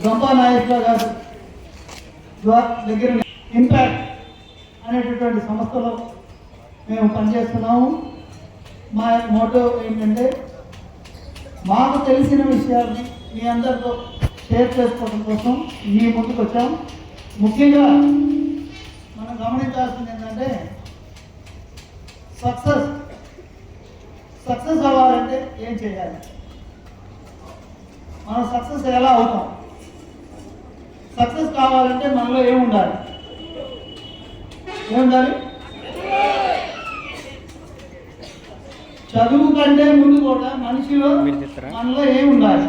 గంపా నాగేశ్వర గారు దగ్గర ఇంపాక్ట్ అనేటటువంటి సంస్థలో మేము పనిచేస్తున్నాము. మా మోటో ఏంటంటే మాకు తెలిసిన విషయాల్ని మీ అందరితో షేర్ చేసుకోవడం కోసం మీ ముందుకు వచ్చాం. ముఖ్యంగా మనం గమనించాల్సింది ఏంటంటే సక్సెస్ అవ్వాలంటే ఏం చేయాలి, మనం సక్సెస్ ఎలా అవుతాం, సక్సెస్ కావాలంటే మనలో ఏముండాలి, చదువు కంటే ముందు కూడా మనిషిలో మనలో ఏముండాలి,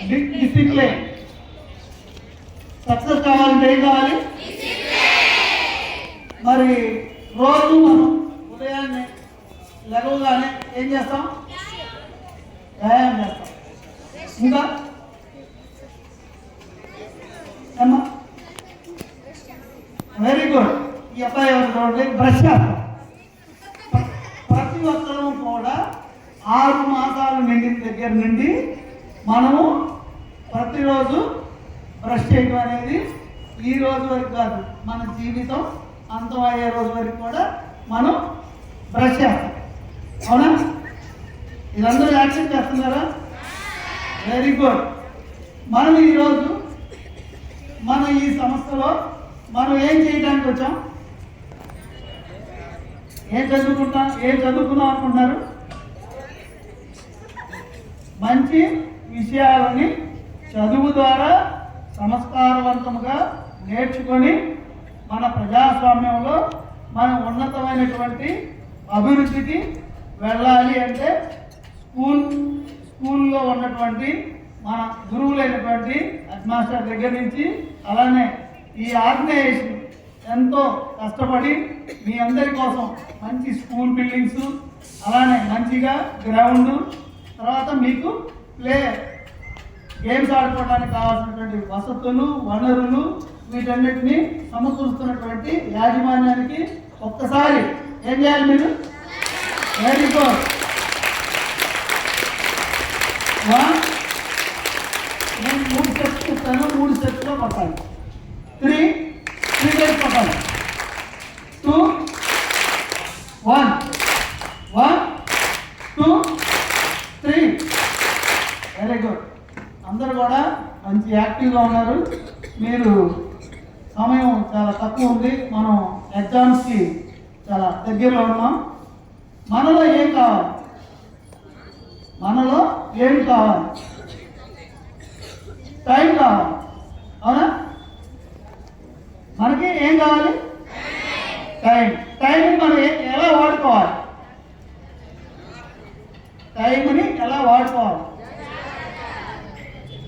డిసిప్లిన్. సక్సెస్ కావాలంటే ఏం కావాలి? మరి రోజు మనం ఉదయాన్నే లెగవగానే ఏం చేస్తాం? వ్యాయామం చేస్తాం. ఇంకా అమ్మా వెరీ గుడ్. ఈ అబ్బాయి ఎవరు? బ్రష్ చేస్తాం. ప్రతి ఒక్కరూ కూడా 6 మాసాలు నిండిన దగ్గర నుండి మనము ప్రతిరోజు బ్రష్ చేయడం అనేది ఈ రోజు వరకు కాదు, మన జీవితం అంతం అయ్యే రోజు వరకు కూడా మనం బ్రష్ చేస్తాం. అవునా? ఇదందరూ యాక్సెప్ట్ చేస్తున్నారా? Very good. మనం ఈరోజు మన ఈ సంస్థలో మనం ఏం చేయడానికి వచ్చాం? ఏం చదువుకున్నాం అనుకుంటున్నారు? మంచి విషయాలని చదువు ద్వారా సంస్కారవంతముగా నేర్చుకొని మన ప్రజాస్వామ్యంలో మనం ఉన్నతమైనటువంటి అభివృద్ధికి వెళ్ళాలి అంటే స్కూల్లో ఉన్నటువంటి మన గురువులైనటువంటి హెడ్ మాస్టర్ దగ్గర నుంచి అలానే ఈ ఆర్గనైజేషన్ ఎంతో కష్టపడి మీ అందరి కోసం మంచి స్కూల్ బిల్డింగ్స్, అలానే మంచిగా గ్రౌండ్, తర్వాత మీకు ప్లే గేమ్స్ ఆడుకోవడానికి కావాల్సినటువంటి వసతులు, వనరులు వీటన్నిటిని సమకూరుస్తున్నటువంటి యాజమాన్యానికి ఒక్కసారి ఏం చేయాలి మీరు? Very good. నేను 3 స్టెప్స్ ఇస్తాను, 3 స్టెప్స్లో కొట్టాలి. 3 డేస్ కొట్టాలి. 2 1 1 2 3. Very good. అందరూ కూడా మంచి యాక్టివ్గా ఉన్నారు. మీరు సమయం చాలా తక్కువ ఉంది, మనం ఎగ్జామ్స్కి చాలా దగ్గరలో ఉన్నాం. మనలో ఏం కావాలి? టైం కావాలి. అవునా? మనకి ఏం కావాలి? టైంని మనం ఎలా వాడుకోవాలి?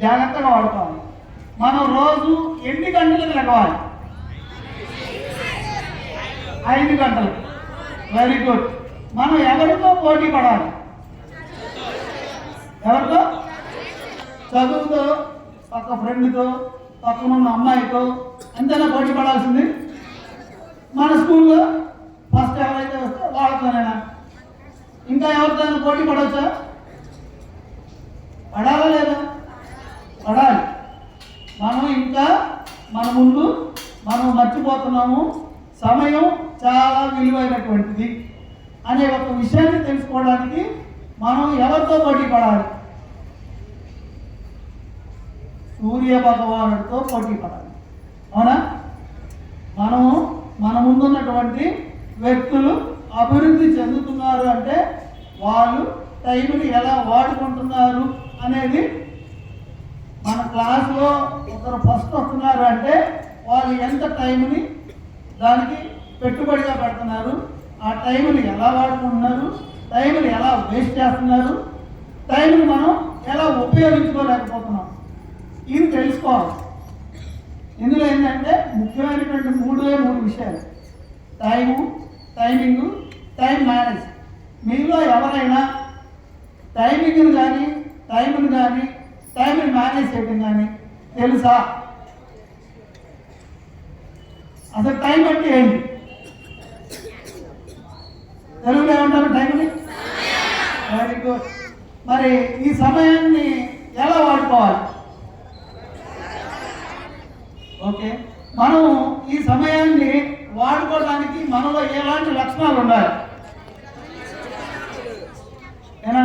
జాగ్రత్తగా వాడుకోవాలి. మనం రోజు ఎన్ని గంటలకు లెగవాలి? 5 గంటలు. Very good. మనం ఎవరితో పోటీ పడాలి? ఎవరితో? చదువుతో, పక్క ఫ్రెండ్తో, పక్కనున్న అమ్మాయితో ఎంతైనా పోటీ పడాల్సింది. మన స్కూల్లో ఫస్ట్ ఎవరైతే వస్తే వాళ్ళతోనేనా? ఇంకా ఎవరితోనైనా పోటీ పడవచ్చా? పడాలా లేదా? పడాలి. మనం ఇంకా మన ముందు మనం మర్చిపోతున్నాము, సమయం చాలా విలువైనటువంటిది అనే ఒక విషయాన్ని తెలుసుకోవడానికి మనం ఎవరితో పోటీ పడాలి? సూర్య భగవానుడితో పోటీ పడాలి. అవునా? మనము మన ముందున్నటువంటి వ్యక్తులు అభివృద్ధి చెందుతున్నారు అంటే వాళ్ళు టైంని ఎలా వాడుకుంటున్నారు అనేది, మన క్లాస్లో ఒకరు ఫస్ట్ వస్తున్నారు అంటే వాళ్ళు ఎంత టైంని దానికి పెట్టుబడిగా పెడుతున్నారు, ఆ టైంని ఎలా వాడుకుంటున్నారు, టైంని ఎలా వేస్ట్ చేస్తున్నారు, టైంని మనం ఎలా ఉపయోగించుకోలేకపోతున్నాం, ఇది తెలుసుకోవాలి. ఇందులో ఏంటంటే ముఖ్యమైనటువంటి 3 విషయాలు: టైమింగ్, టైం మేనేజ్. మీలో ఎవరైనా టైమింగ్ని కానీ టైంని మేనేజ్ చేయడం కానీ తెలుసా? అసలు టైం అంటే ఏంటి? తెలుగులో ఏమంటారు టైంని? Very good. మరి ఈ సమయాన్ని ఎలా వాడుకోవాలి? ఓకే, మనం ఈ సమయాన్ని వాడుకోవడానికి మనలో ఎలాంటి లక్షణాలు ఉండాలి? ఏనా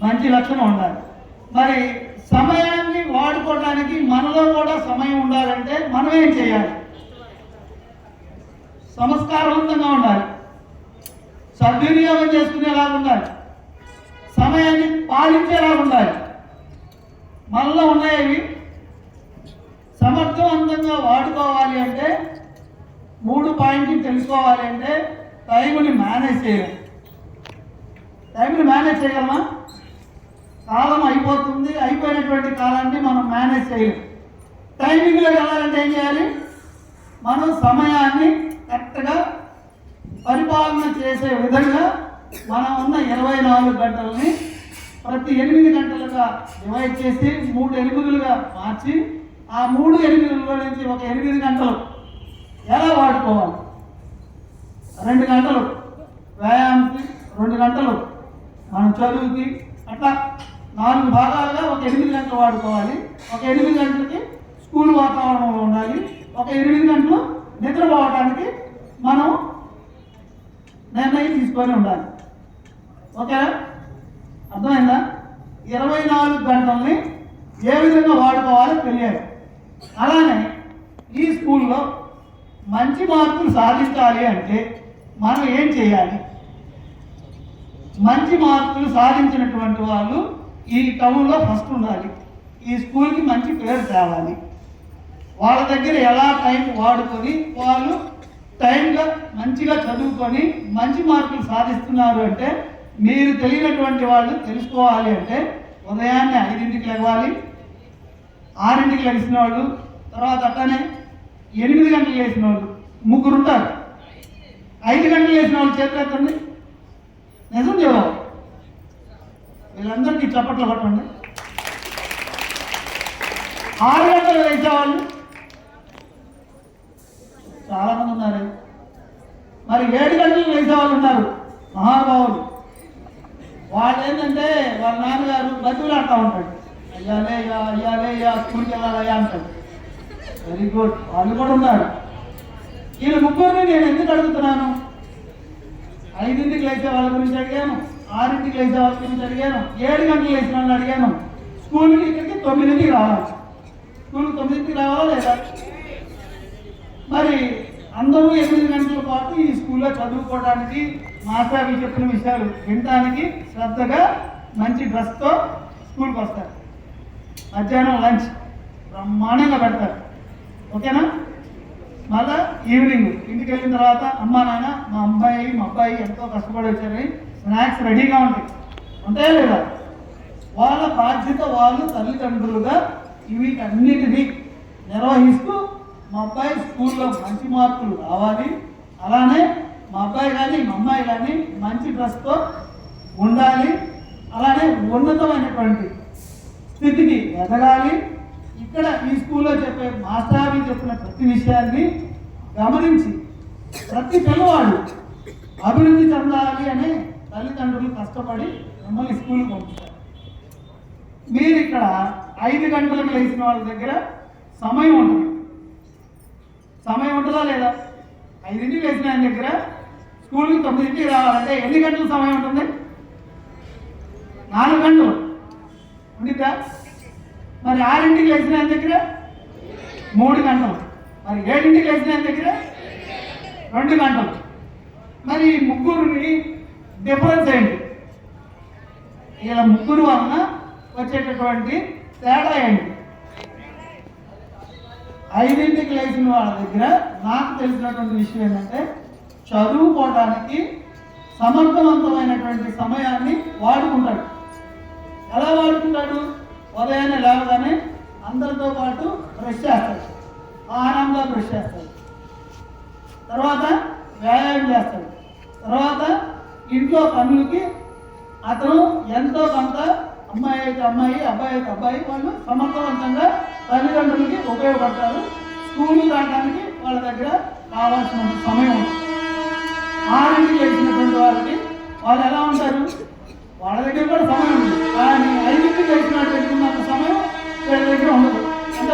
మంచి లక్షణం ఉండాలి. మరి సమయాన్ని వాడుకోవడానికి మనలో కూడా సమయం ఉండాలంటే మనం ఏం చేయాలి? సంస్కారవంతంగా ఉండాలి, సద్వినియోగం చేసుకునేలాగా ఉండాలి, సమయాన్ని పాలించేలాగా ఉండాలి. మనలో ఉన్నాయవి సమర్థవంతంగా వాడుకోవాలి అంటే 3 పాయింట్లు తెలుసుకోవాలి అంటే టైంని మేనేజ్ చేయాలి. టైంని మేనేజ్ చేయగలమా? కాలం అయిపోతుంది, అయిపోయినటువంటి కాలాన్ని మనం మేనేజ్ చేయలేం. టైమింగ్లో వెళ్ళాలంటే ఏం చేయాలి? మనం సమయాన్ని కరెక్ట్గా పరిపాలన చేసే విధంగా మనం ఉన్న 24 గంటలని ప్రతి 8 గంటలుగా డివైడ్ చేసి 3 8లుగా మార్చి ఆ 3 8లలో నుంచి ఒక 8 గంటలు ఎలా వాడుకోవాలి? 2 గంటలు వ్యాయామంకి, 2 గంటలు మనం చదువుకి, అట్లా 4 భాగాలుగా ఒక 8 గంటలు వాడుకోవాలి. ఒక 8 గంటలకి స్కూల్ వాతావరణంలో ఉండాలి. ఒక 8 గంటలు నిద్రపోవడానికి మనం నిర్ణయం తీసుకొని ఉండాలి. ఓకేనా? అర్థమైందా? 24 గంటల్ని ఏ విధంగా వాడుకోవాలో తెలియాలి. అలానే ఈ స్కూల్లో మంచి మార్కులు సాధించాలి అంటే మనం ఏం చేయాలి? మంచి మార్కులు సాధించినటువంటి వాళ్ళు ఈ టౌన్లో ఫస్ట్ ఉండాలి. ఈ స్కూల్కి మంచి పేరు తేవాలి. వాళ్ళ దగ్గర ఎలా టైం వాడుకొని వాళ్ళు టైంగా మంచిగా చదువుకొని మంచి మార్కులు సాధిస్తున్నారు అంటే మీరు తెలియనటువంటి వాళ్ళు తెలుసుకోవాలి అంటే ఉదయాన్నే 5ంటికి లేవాలి, 6ంటికి లేచిన వాళ్ళు, తర్వాత అట్లానే 8 గంటలు లేచిన వాళ్ళు 3 ఉంటారు. 5 గంటలు లేచిన వాళ్ళు చేతులు ఎత్తండి. నిజం చెప్పాలి, వీళ్ళందరికీ చప్పట్లు పట్టండి. 6 గంటలు లేచేవాళ్ళు చాలామంది ఉన్నారు. మరి 7 గంటలు లేచేవాళ్ళు ఉన్నారు, మహానుభావులు. వాళ్ళు ఏంటంటే వాళ్ళ నాన్నగారు బతుకులాడుతూ ఉంటాడు, అయ్యాలేయ్యా అయ్యాలేయ్యా స్కూల్కి వెళ్ళాలయ్యా అంటాడు. వెరీ గుడ్, వాళ్ళు కూడా ఉన్నారు. వీళ్ళు ముగ్గురిని నేను ఎందుకు అడుగుతున్నాను? 5ంటికి లేచే వాళ్ళ గురించి అడిగాను, 6ంటికి లేచే వాళ్ళ గురించి అడిగాను, 7 గంటలు లేచిన వాళ్ళని అడిగాను. స్కూల్కి ఇక్కడికి 9ంటికి రావాలి. స్కూల్కి 9ంటికి రావాలా లేదా? మరి అందరూ 8 గంటల పాటు ఈ స్కూల్లో చదువుకోవడానికి, మాస్టర్లు చెప్పిన విషయాలు వినడానికి శ్రద్ధగా మంచి డ్రెస్తో స్కూల్కి వస్తారు. మధ్యాహ్నం లంచ్ బ్రహ్మాండంగా పెడతారు. ఓకేనా? మళ్ళా ఈవినింగ్ ఇంటికి వెళ్ళిన తర్వాత అమ్మా నాన్న మా అబ్బాయి ఎంతో కష్టపడి వచ్చారని స్నాక్స్ రెడీగా ఉంటాయా లేదా? వాళ్ళ బాధ్యత వాళ్ళు తల్లిదండ్రులుగా వీటన్నిటినీ నిర్వహిస్తూ మా అబ్బాయి స్కూల్లో మంచి మార్కులు రావాలి, అలానే మా అబ్బాయి కానీ మా అమ్మాయి కానీ మంచి డ్రెస్తో ఉండాలి, అలానే ఉన్నతమైనటువంటి స్థితికి ఎదగాలి. ఇక్కడ ఈ స్కూల్లో చెప్పే మాస్టర్లు చెప్పిన ప్రతి విషయాన్ని గమనించి ప్రతి పిల్లవాడు అభివృద్ధి చెందాలి అనే తల్లిదండ్రులు కష్టపడి మిమ్మల్ని స్కూల్కి పంపుతారు. మీరు ఇక్కడ 5 గంటలకు లేచిన వాళ్ళ దగ్గర సమయం ఉంటుంది. సమయం ఉంటుందా లేదా? 5ంటికి లేచిన ఆయన దగ్గర స్కూల్కి 9ంటికి రావాలంటే ఎన్ని గంటల సమయం ఉంటుంది? 4 గంటలు ఉండిద్దా? మరి 6ంటికి లేచిన ఆయన దగ్గర 3 గంటలు, మరి 7ంటికి లేచిన ఆయన దగ్గర 2 గంటలు. మరి ముగ్గురిని డిఫరెన్స్ ఏంటి? ఇలా ముగ్గురు వలన వచ్చేటటువంటి తేడా ఏంటి? 5ంటికి లేచిన వాళ్ళ దగ్గర నాకు తెలిసినటువంటి విషయం ఏంటంటే చదువుకోవడానికి సమర్థవంతమైనటువంటి సమయాన్ని వాడుకుంటాడు. ఎలా వాడుకుంటాడు? ఉదయాన్నే లేవగానే అందరితో పాటు బ్రష్ చేస్తాడు, ఆహారంగా బ్రష్ చేస్తాడు, తర్వాత వ్యాయామం చేస్తాడు, తర్వాత ఇంట్లో పనులకి అతను ఎంతో కొంత, అమ్మాయి అయితే అమ్మాయి, అబ్బాయి అయితే అబ్బాయి, వాళ్ళు సమర్థవంతంగా తల్లిదండ్రులకి ఉపయోగపడతారు. స్కూల్ రావడానికి వాళ్ళ దగ్గర కావాల్సిన సమయం ఉంటుంది. 6ంటికి లేచినటువంటి వాళ్ళకి వాళ్ళు ఎలా ఉంటారు? వాళ్ళ దగ్గర కూడా సమయం ఉంది, కానీ 5ంటికి లేచినటువంటి సమయం వీళ్ళ దగ్గర ఉండదు. అంటే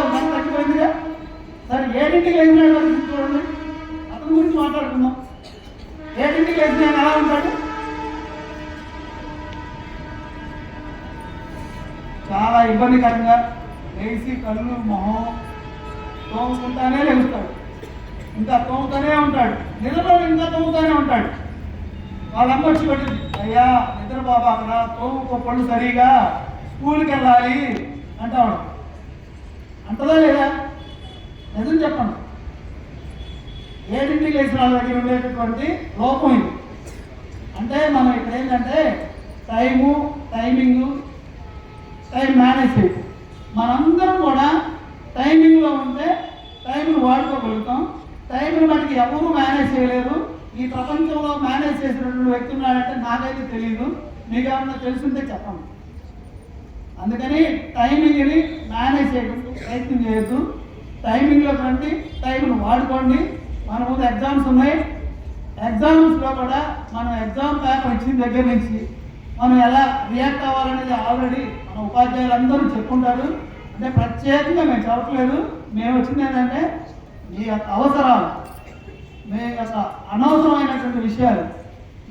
ఏడింటికి లేచినాడు పరిస్థితి చూడండి. అతని గురించి మాట్లాడుకుందాం. ఏడింటికి లేచిన ఎలా ఉంటాడు? చాలా ఇబ్బందికరంగా లేచి కళ్ళు మొహం తోముకుంటానే లేస్తాడు, ఇంకా తోముతానే ఉంటాడు, నిద్రలో ఇంకా తోముతానే ఉంటాడు. వాళ్ళమ్మ వచ్చి పెట్టింది, అయ్యా నిద్ర బాబా అక్కడ తోముకో పళ్ళు సరిగా స్కూల్కి వెళ్ళాలి అంటాడు. అంటదా లేదా? నిజం చెప్పండి. ఏడింటికి లేచిన వాళ్ళ దగ్గర ఉండేటటువంటి లోపం ఇది. అంటే మనం ఇక్కడ ఏంటంటే టైమింగ్ టైం మేనేజ్ చేయదు. మనందరం కూడా టైమింగ్లో ఉంటే టైంను వాడుకోగలుగుతాం. టైంని మనకి ఎవరు మేనేజ్ చేయలేరు. ఈ ప్రపంచంలో మేనేజ్ చేసినటువంటి వ్యక్తి ఉన్నాడంటే నాకైతే తెలియదు. మీకు ఏమన్నా తెలుసుంటే చెప్పండి. అందుకని టైమింగ్ని మేనేజ్ చేయడం ప్రయత్నం చేయొద్దు. టైమింగ్లో రండి, టైంను వాడుకోండి. మన ముందు ఎగ్జామ్స్ ఉన్నాయి. ఎగ్జామ్స్లో కూడా మనం ఎగ్జామ్ పేపర్ ఇచ్చిన దగ్గర నుంచి మనం ఎలా రియాక్ట్ అవ్వాలనేది ఆల్రెడీ మన ఉపాధ్యాయులు అందరూ చెప్పుకుంటారు. అంటే ప్రత్యేకంగా మేము చెప్పట్లేదు. మేము వచ్చింది ఏంటంటే మీ యొక్క అవసరాలు, మీ యొక్క అనవసరమైనటువంటి విషయాలు,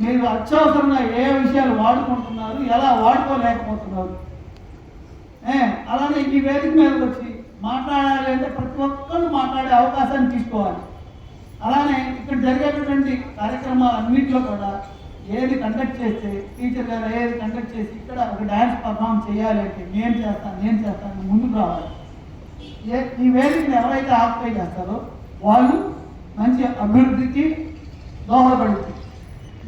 మీరు అత్యవసరంగా ఏ విషయాలు వాడుకుంటున్నారు, ఎలా వాడుకోలేకపోతున్నారు. అలానే ఈ వేదిక మీదకి వచ్చి మాట్లాడాలి అంటే ప్రతి ఒక్కరు మాట్లాడే అవకాశాన్ని తీసుకోవాలి. అలానే ఇక్కడ జరిగేటటువంటి కార్యక్రమాలన్నింటిలో కూడా ఏది కండక్ట్ చేస్తే టీచర్ గారు ఏది కండక్ట్ చేసి ఇక్కడ ఒక డ్యాన్స్ పర్ఫామ్ చేయాలి అంటే నేను చేస్తాను ముందుకు రావాలి. ఈ వేదికను ఎవరైతే ఆక్యుపై చేస్తారో వాళ్ళు మంచి అభివృద్ధికి దోహదపడుతుంది.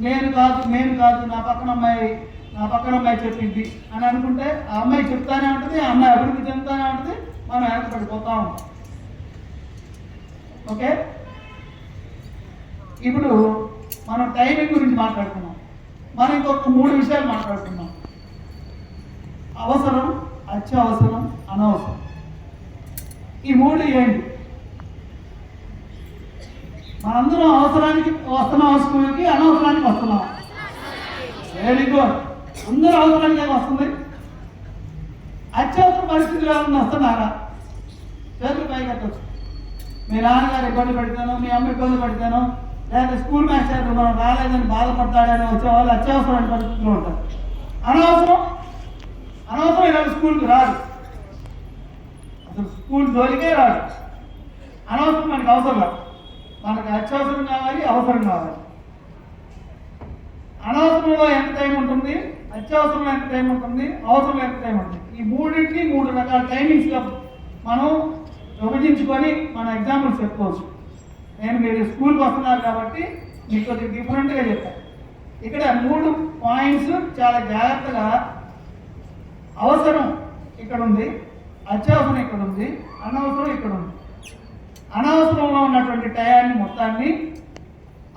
నేను కాదు నా పక్కన అమ్మాయి చెప్పింది అని అనుకుంటే ఆ అమ్మాయి చెప్తానే ఉంటుంది, ఆ అమ్మాయి అభివృద్ధి చెందుతానే ఉంటుంది, మనం వెనకబడిపోతూ ఉంటాం. ఓకే, ఇప్పుడు మనం టైమింగ్ గురించి మాట్లాడుతున్నాం. మనం ఇంకొక 3 విషయాలు మాట్లాడుతున్నాం: అవసరం, అత్యవసరం, అనవసరం. ఈ 3 ఏంటి? మనందరం అవసరానికి వస్తున్నాం స్కూల్కి, అనవసరానికి వస్తున్నాం. Very good. అందరూ అవసరానికి వస్తుంది. అత్యవసర పరిస్థితులు ఏమన్నా వస్తున్నారా? చేతులు పైకి ఎత్తచ్చు. మీ నాన్నగారు ఇబ్బంది పెడతాను, మీ అమ్మ ఇబ్బంది పెడతాను, లేదా స్కూల్ మాస్టర్ మనం రాలేదని బాధపడతాడని వచ్చేవాళ్ళు అత్యవసరమైన పరిస్థితులు ఉంటారు. అనవసరం ఇవాళ స్కూల్కి రాదు, అసలు స్కూల్ జోలికే రాదు. అనవసరం మనకి అవసరం లేదు. మనకు అత్యవసరం కావాలి, అవసరం కావాలి. అనవసరంలో ఎంత టైం ఉంటుంది, అత్యవసరంలో ఎంత టైం ఉంటుంది, అవసరంలో ఎంత టైం ఉంటుంది. ఈ 3 రకాల టైమింగ్స్గా మనం విభజించుకొని మన ఎగ్జాంపుల్స్ చెప్పుకోవచ్చు. మీరు స్కూల్కి వస్తున్నారు కాబట్టి మీకు కొద్దిగా డిఫరెంట్గా చెప్పాను. ఇక్కడ 3 పాయింట్స్ చాలా జాగ్రత్తగా, అవసరం ఇక్కడ ఉంది, అత్యవసరం ఇక్కడ ఉంది, అనవసరం ఇక్కడ ఉంది. అనవసరంలో ఉన్నటువంటి టయాన్ని మొత్తాన్ని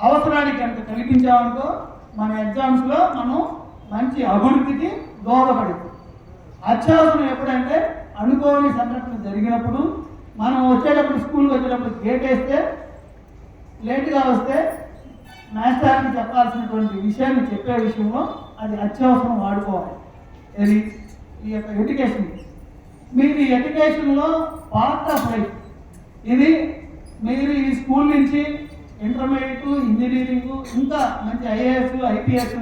అవసరానికి కనుక కల్పించామనుకో మన ఎగ్జామ్స్లో మనం మంచి అభివృద్ధికి దోహదపడుతుంది. అత్యవసరం ఎప్పుడంటే అనుకోని సంఘటన జరిగినప్పుడు, మనం వచ్చేటప్పుడు స్కూల్కి వచ్చేటప్పుడు గేట్ వేస్తే లేటుగా వస్తే మాస్టర్కి చెప్పాల్సినటువంటి విషయాన్ని చెప్పే విషయంలో అది అత్యవసరం వాడుకోవాలి. ఇది ఈ యొక్క ఎడ్యుకేషన్. మీరు ఈ ఎడ్యుకేషన్లో పార్ట్ ఆఫ్ లైఫ్ ఇది. మీరు ఈ స్కూల్ నుంచి ఇంటర్మీడియట్, ఇంజనీరింగ్, ఇంకా మంచి ఐఏఎస్, ఐపీఎస్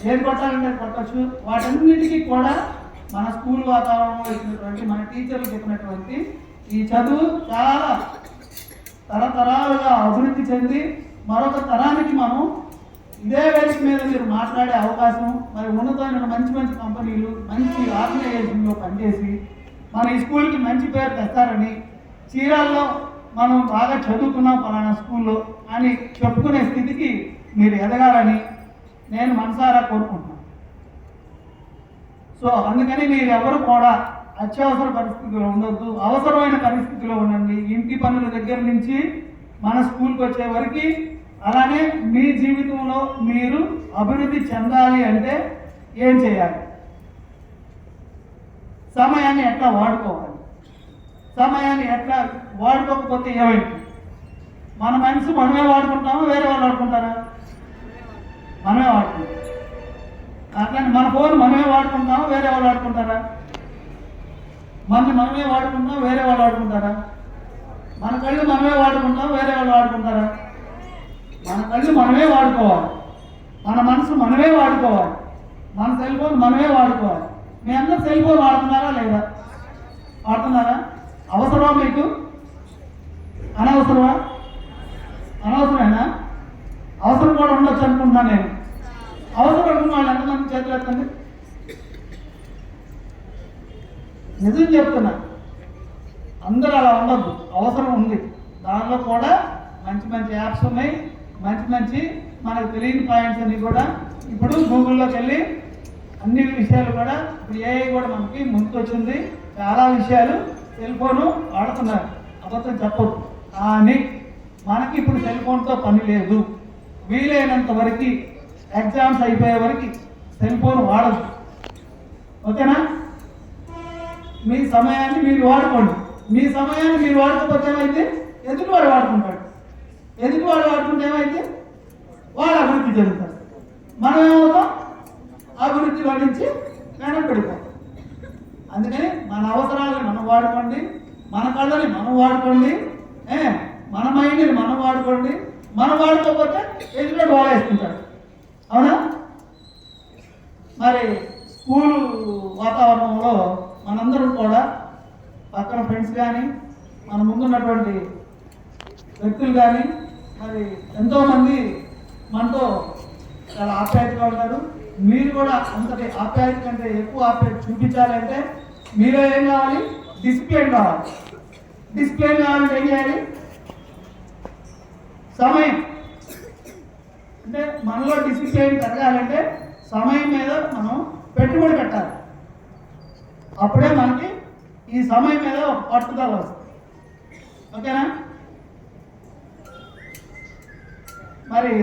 ఏది కొట్టాలంటే కొట్టచ్చు. వాటన్నిటికీ కూడా మన స్కూల్ వాతావరణంలో ఇచ్చినటువంటి మన టీచర్లు చెప్పినటువంటి ఈ చదువు చాలా తరతరాలుగా అభివృద్ధి చెంది మరొక తరానికి మనం ఇదే వేదిక మీద మీరు మాట్లాడే అవకాశం, మరి ఉన్నతమైన మంచి కంపెనీలు, మంచి ఆర్గనైజేషన్లో పనిచేసి మన ఈ స్కూల్కి మంచి పేరు తెస్తారని, చీరాల్లో మనం బాగా చదువుకున్నాం పలానా స్కూల్లో అని చెప్పుకునే స్థితికి మీరు ఎదగాలని నేను మనసారా కోరుకుంటున్నాను. సో అందుకని మీరు ఎవరు కూడా అత్యవసర పరిస్థితుల్లో ఉండొద్దు, అవసరమైన పరిస్థితిలో ఉండండి. ఇంటి పనుల దగ్గర నుంచి మన స్కూల్కి వచ్చే వరకు. అలానే మీ జీవితంలో మీరు అభివృద్ధి చెందాలి అంటే ఏం చేయాలి? సమయాన్ని ఎట్లా వాడుకోవాలి? సమయాన్ని ఎట్లా వాడుకోకపోతే ఏమైంది? మన మనసు మనమే వాడుకుంటామా, వేరే వాళ్ళు వాడుకుంటారా? మనమే వాడుకుంటాం. అట్లా మన ఫోన్ మనమే వాడుకుంటామా, వేరే వాళ్ళు వాడుకుంటారా? మనమే వాడుకుంటాం, వేరే వాళ్ళు వాడుకుంటారా? మన కళ్ళు మనమే వాడుకుంటాం, వేరే వాళ్ళు వాడుకుంటారా? మన కళ్ళు మనమే వాడుకోవాలి, మన మనసు మనమే వాడుకోవాలి, మన సెల్ ఫోన్ మనమే వాడుకోవాలి. మీ అందరూ సెల్ ఫోన్ వాడుతున్నారా లేదా? వాడుతున్నారా? అవసరమా మీకు? అనవసరమా? అనవసరమేనా? అవసరం కూడా ఉండొచ్చు అనుకుంటున్నాను నేను. అవసరం అనుకున్న వాళ్ళు ఎంతమంది చేతులు ఎత్తండి. నిజం చెప్తున్నా, అందరూ అలా ఉండద్దు. అవసరం ఉంది, దానిలో కూడా మంచి మంచి యాప్స్ ఉన్నాయి, మంచి మంచి మనకు తెలియని పాయింట్స్ అన్ని కూడా ఇప్పుడు గూగుల్లోకి వెళ్ళి అన్ని విషయాలు కూడా ఇప్పుడు ఏఐ కూడా మనకి ముందుకు వచ్చింది. చాలా విషయాలు సెల్ ఫోను వాడుతున్నారు, అబద్ధం చెప్పదు. కానీ మనకి ఇప్పుడు సెల్ ఫోన్తో పని లేదు. వీలైనంత వరకు ఎగ్జామ్స్ అయిపోయే వరకు సెల్ ఫోన్ వాడదు. ఓకేనా? మీ సమయాన్ని మీరు వాడుకోండి. మీ సమయాన్ని మీరు వాడుకోకపోతే ఏమైతే ఎదుటివాడు వాడుకుంటాడు. ఎదుటివాడు వాడుకుంటే ఏమైతే వాడు అభివృద్ధి జరుగుతాడు. మనం ఏమవుతాం? అభివృద్ధిలో నుంచి వెనకబడిపోతాం. అందుకని మన అవసరాలను మనం వాడుకోండి, మన కళ్ళని మనం వాడుకోండి, మన మైండ్ని మనం వాడుకోండి. మనం వాడుకోకపోతే ఎదుటివాడు వాడేసుకుంటాడు. అవునా? మరి స్కూల్ వాతావరణంలో మనందరం కూడా పక్కన ఫ్రెండ్స్ కానీ మన ముందున్నటువంటి వ్యక్తులు కానీ మరి ఎంతోమంది మనతో చాలా ఆప్యాయతగా ఉంటారు. మీరు కూడా అంతటి ఆప్యాయత కంటే ఎక్కువ ఆప్యాయత చూపించాలంటే మీలో ఏం కావాలి? డిసిప్లిన్ కావాలి. డిసిప్లిన్ కావాలంటే ఏం చేయాలి? సమయం. అంటే మనలో డిసిప్లిన్ పెరగాలంటే సమయం మీద మనం పెట్టుబడి పెట్టాలి. అప్పుడే మనకి ఈ సమయం మీద ఒక పట్టుదల వస్తుంది. ఓకేనా? మరి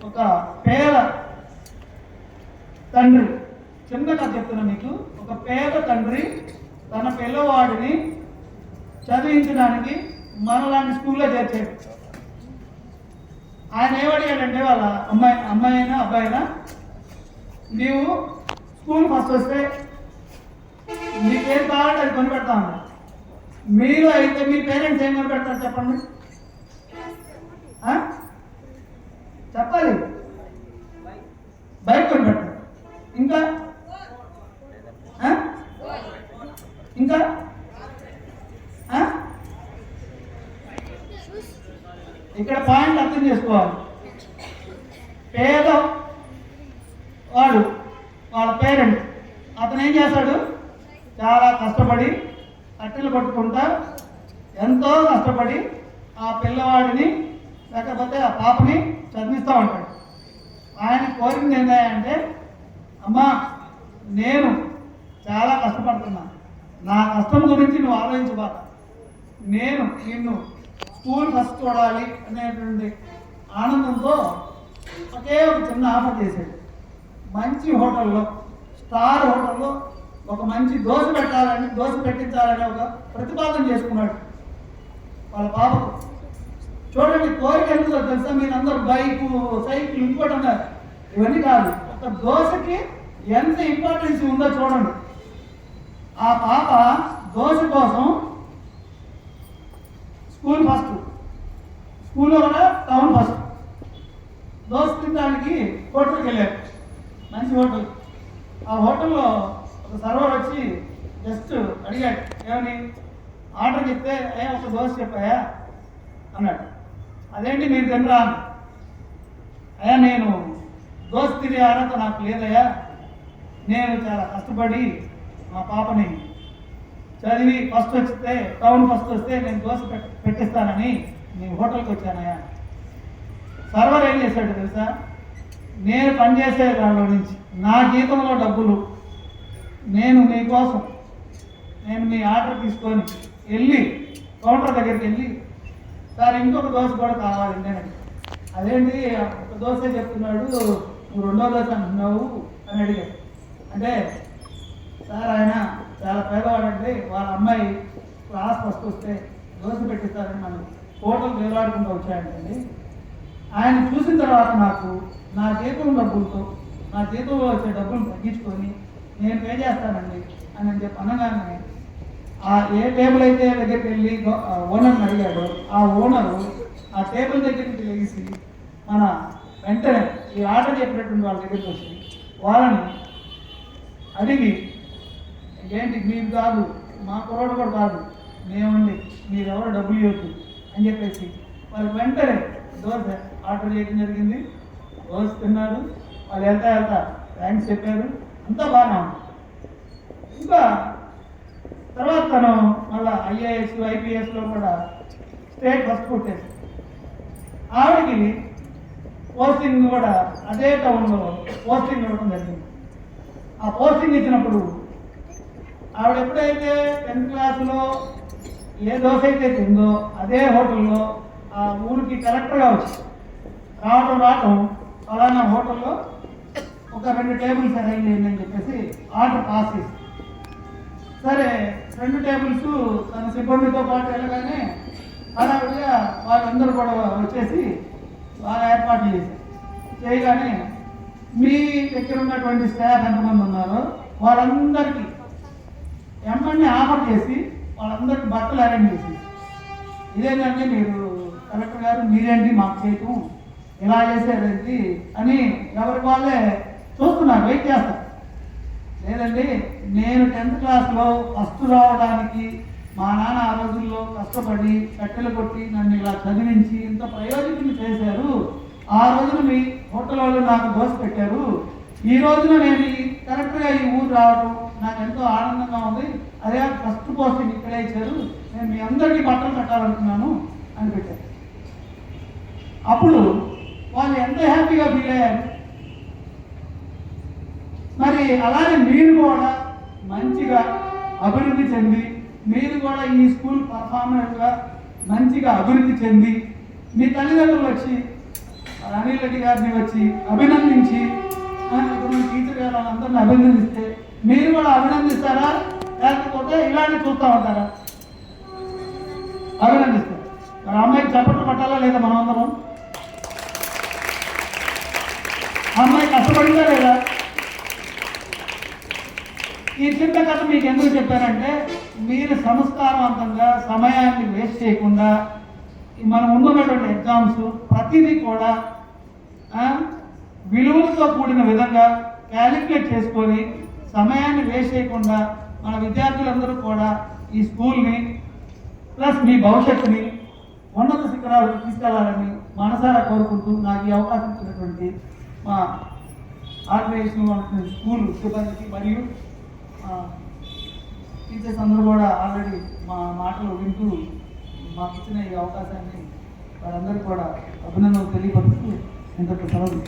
ఒక పేద తండ్రి, చిన్న కథ చెప్తున్నా మీకు. ఒక పేద తండ్రి తన పిల్లవాడిని చదివించడానికి మనలాంటి స్కూల్లో చేర్చాడు. ఆయన ఏమడిగాడంటే వాళ్ళ అమ్మాయి అయినా అబ్బాయి అయినా, నీవు స్కూల్ ఫస్ట్ వస్తే మీకేం కావాలంటే అది కొని పెడతా ఉన్నా. మీరు అయితే మీ పేరెంట్స్ ఏం కొని పెడతారు చెప్పండి? చెప్పాలి. బైక్ కొని పెడతారు. ఇంకా ఇంకా ఇక్కడ పాయింట్ అర్థం చేసుకోవాలి. పేద వాడు వాళ్ళ పేరెంట్ అతను ఏం చేస్తాడు? చాలా కష్టపడి కట్టెలు కొట్టుకుంటా ఎంతో కష్టపడి ఆ పిల్లవాడిని లేకపోతే ఆ పాపని చదివిస్తూ ఉంటాడు. ఆయన కోరింది ఏంటంటే, అమ్మా నేను చాలా కష్టపడుతున్నా, నా కష్టం గురించి నువ్వు ఆలోచించబాక, నేను నిన్ను స్కూల్ ఫస్ట్ చూడాలి అనేటువంటి ఆనందంతో ఒకే ఒక చిన్న ఆఫర్ చేశాడు. మంచి హోటల్లో, స్టార్ హోటల్లో ఒక మంచి దోశ పెట్టించాలని ఒక ప్రతిపాదన చేసుకున్నాడు వాళ్ళ పాపకు. చూడండి, కోరిక ఎందుకో తెలుసా? మీరు అందరూ బైకు, సైకిల్, ఇంకోటి అన్నారు. ఇవన్నీ కాదు, ఒక దోశకి ఎంత ఇంపార్టెన్స్ ఉందో చూడండి. ఆ పాప దోశ కోసం స్కూల్ ఫస్ట్, స్కూల్లో కూడా టౌన్ ఫస్ట్. దోశ తినడానికి హోటల్కి వెళ్ళారు, మంచి హోటల్. ఆ హోటల్లో ఒక సర్వర్ వచ్చి జస్ట్ అడిగాడు, ఏమని? ఆర్డర్ చెప్తే ఒక దోశ చెప్పాయా అన్నాడు. అదేంటి మీరు తినరా? అయ్యా నేను దోశ తినే అర్హత నాకు లేదయ్యా, నేను చాలా కష్టపడి మా పాపని చదివి ఫస్ట్ వస్తే, టౌన్ ఫస్ట్ వస్తే నేను దోశ పెట్టిస్తానని నేను హోటల్కి వచ్చానయ్యా. సర్వర్ ఏం చేశాడు తెలుసా? నేను పనిచేసే దానిలో నుంచి నా జీతంలో డబ్బులు నేను మీకోసం, నేను మీ ఆర్డర్ తీసుకొని వెళ్ళి కౌంటర్ దగ్గరికి వెళ్ళి, సార్ ఇంకొక దోశ కూడా కావాలి నేను. అదేంటి ఒక దోశ చెప్తున్నాడు, నువ్వు రెండో దోశ అంటున్నావు అని అడిగాడు. అంటే సార్ ఆయన చాలా పేదవాడండి, వాళ్ళ అమ్మాయి క్లాస్ ఫస్ట్ వస్తే దోశ పెట్టిస్తారని మనం హోటల్ వేలాడుకుంటూ వచ్చాయంటండి. ఆయన చూసిన తర్వాత నాకు నా జీతం డబ్బులతో, నా జీతంలో వచ్చే డబ్బులు తగ్గించుకొని నేను పే చేస్తానండి అని చెప్పి అనగానే ఏ టేబుల్ అయితే దగ్గరికి వెళ్ళి ఓనర్ని అడిగాడో ఆ ఓనరు ఆ టేబుల్ దగ్గరికి లేచి మన వెంటనే ఈ ఆర్డర్ చెప్పినటువంటి వాళ్ళ దగ్గరికి వచ్చి వాళ్ళని అడిగి ఏంటి మీరు కాదు మా కుర్రోడు కూడా కాదు మేమండి మీరెవరో డబ్బులు ఇవ్వద్దు అని చెప్పేసి వాళ్ళు వెంటనే దోశ ఆర్డర్ చేయడం జరిగింది. దోశ తిన్నారు. వాళ్ళు వెళ్తా థ్యాంక్స్ చెప్పారు. అంతా బాగా ఉంది. ఇంకా తర్వాత తను మళ్ళీ ఐఏఎస్ ఐపీఎస్లో కూడా స్టేట్ ఫస్ట్ కొట్టేసి ఆవిడకి పోస్టింగ్ కూడా అదే టౌన్లో పోస్టింగ్ ఇవ్వడం జరిగింది. ఆ పోస్టింగ్ ఇచ్చినప్పుడు ఆవిడ ఎప్పుడైతే 10th క్లాస్లో ఏ దోశ అయితే తిందో అదే హోటల్లో ఆ ఊరికి కలెక్టర్గా వచ్చి రావటం ఫలానా హోటల్లో ఒక 2 టేబుల్స్ అరేంజ్ చేయండి అని చెప్పేసి ఆర్డర్ పాస్ చేసి సరే 2 టేబుల్స్ తన సిబ్బందితో పాటు వెళ్ళగానే హడావిడిగా వాళ్ళందరూ కూడా వచ్చేసి బాగా ఏర్పాట్లు చేయగానే మీ దగ్గర ఉన్నటువంటి స్టాఫ్ ఎంతమంది ఉన్నారో వాళ్ళందరికీ ఎమ్మెల్యే ఆఫర్ చేసి వాళ్ళందరికీ బట్టలు అరేంజ్ చేసి ఇదేంటంటే మీరు కలెక్టర్ గారు మీరేంటి మాకు చేయటం ఇలా చేసేది అని ఎవరికి వాళ్ళే చూస్తున్నారు, వెయిట్ చేస్తారు. లేదండి నేను 10th క్లాస్లో ఫస్ట్ రావడానికి మా నాన్న ఆ రోజుల్లో కష్టపడి కట్టెలు కొట్టి నన్ను ఇలా చదివించి ఇంత ప్రయోజనం చేశారు. ఆ రోజున మీ హోటల్ వాళ్ళు నాకు దోశ పెట్టారు. ఈ రోజున నేను కరెక్ట్గా ఈ ఊరు రావడం నాకు ఎంతో ఆనందంగా ఉంది. అదే ఫస్ట్ పోస్టింగ్ ఇక్కడే ఇచ్చారు. నేను మీ అందరికీ బట్టలు కట్టాలనుకున్నాను అని పెట్టారు. అప్పుడు వాళ్ళు ఎంత హ్యాపీగా ఫీల్ అయ్యారు. మరి అలాగే మీరు కూడా మంచిగా అభివృద్ధి చెంది మీరు కూడా ఈ స్కూల్ పర్ఫార్మర్గా మంచిగా అభివృద్ధి చెంది మీ తల్లిదండ్రులు వచ్చి అనిల్ రెడ్డి గారిని వచ్చి అభినందించి టీచర్ గారు వాళ్ళందరినీ అభినందిస్తే మీరు కూడా అభినందిస్తారా? లేకపోతే ఇలాంటి చూస్తూ ఉంటారా? అభినందిస్తారు. మరి అమ్మాయికి చప్పట్లు పట్టాలా లేదా? మనం అందరం అమ్మాయి కష్టపడిందా లేదా? ఈ చిన్న కథ మీకు ఎందుకు చెప్పారంటే మీరు సంస్కారవంతంగా సమయాన్ని వేస్ట్ చేయకుండా మనం ముందున్నటువంటి ఎగ్జామ్స్ ప్రతిదీ కూడా విలువలతో కూడిన విధంగా క్యాలిక్యులేట్ చేసుకొని సమయాన్ని వేస్ట్ చేయకుండా మన విద్యార్థులందరూ కూడా ఈ స్కూల్ని ప్లస్ మీ భవిష్యత్తుని ఉన్నత శిఖరాలకు తీసుకెళ్లాలని మనసారా కోరుకుంటూ నాకు ఈ అవకాశం ఇచ్చినటువంటి మా ఆర్గనైజేషన్లో ఉన్న స్కూల్ సిబ్బందికి మరియు టీచర్స్ అందరూ కూడా ఆల్రెడీ మా మాటలు వింటూ మాకు ఇచ్చిన ఈ అవకాశాన్ని వారందరికీ కూడా అభినందనలు తెలియపరుస్తూ ఇంతకు సెలవు.